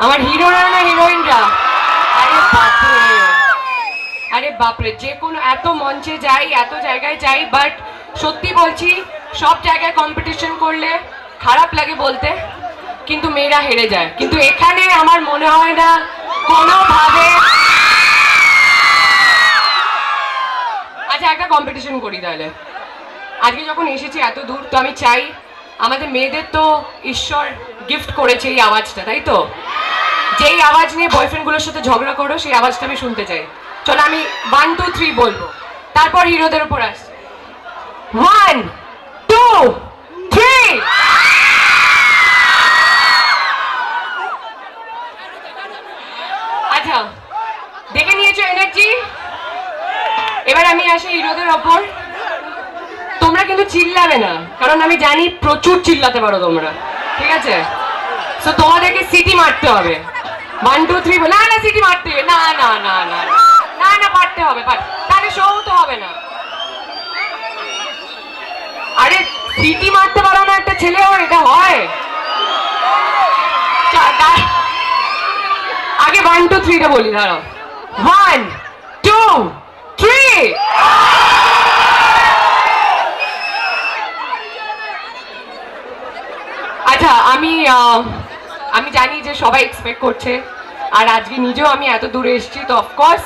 আমার হিরোরা না হিরোইনরা? আরে বাপরে, আরে বাপরে, যে কোনো এত মঞ্চে যাই, এত জায়গায় যাই, বাট সত্যি বলছি সব জায়গায় কম্পিটিশন করলে খারাপ লাগে বলতে, কিন্তু মেয়েরা হেরে যায়। কিন্তু এখানে আমার মনে হয় না কোনোভাবে। আচ্ছা, একটা কম্পিটিশন করি তাহলে। আজকে যখন এসেছি এত দূর, তো আমি চাই আমাদের মেয়েদের তো ঈশ্বর গিফট করেছে এই আওয়াজটা, তাই তো? যেই আওয়াজ নিয়ে বয়ফ্রেন্ডগুলোর সাথে ঝগড়া করো, সেই আওয়াজটা আমি শুনতে চাই। চলো আমি 1 2 3 বলবো, তারপর হিরোদের উপর আস। 1 2 3। আচ্ছা, দেখে নিয়েছো এনার্জি? এবার আমি আসি হিরোদের ওপর। তোমরা কিন্তু চিল্লাবে না, কারণ আমি জানি প্রচুর চিল্লাতে পারো তোমরা, ঠিক আছে? তো তোমাদেরকে সিটি মারতে হবে। 1 2 3 না না, সিটি মারতে হবে। না না না না না না, পারতে হবে, তাহলে শো তো হবে না। আরে সিটি মারতে পারো না একটা ছেলে হয়, এটা হয়? আগে 1 2 3 টা বলি, দাঁড়াও। 1 2 3। আচ্ছা, আমি জানি যে সবাই এক্সপেক্ট করছে, আর আজকে নিজেও আমি এত দূরে এসেছি, তো অফকোর্স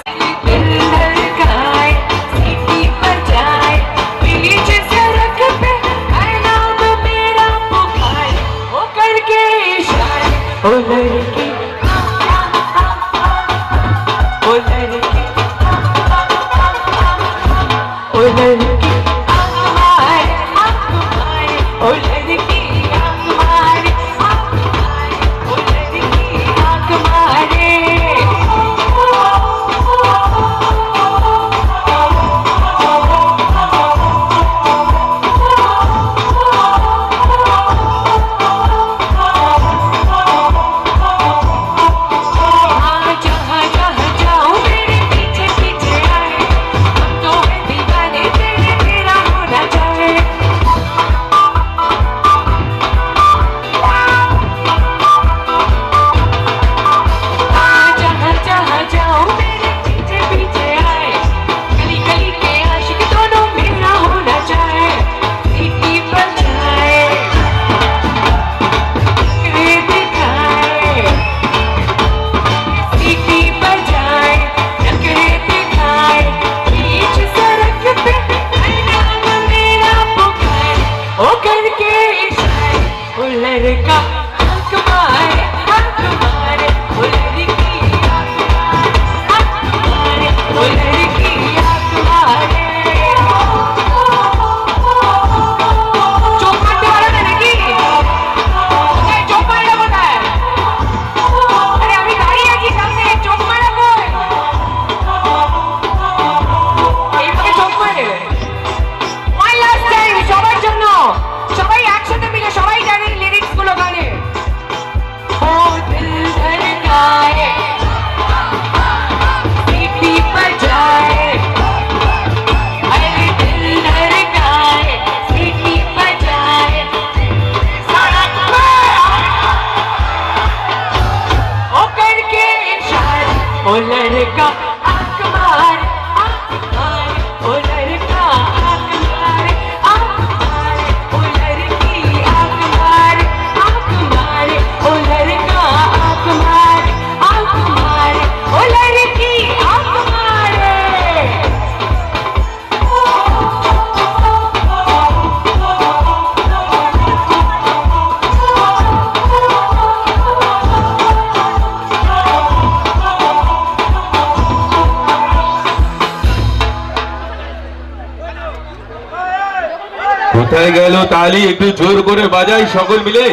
কোথায় গেল তালি? একটু জোর করে বাজাই সকল মিলে।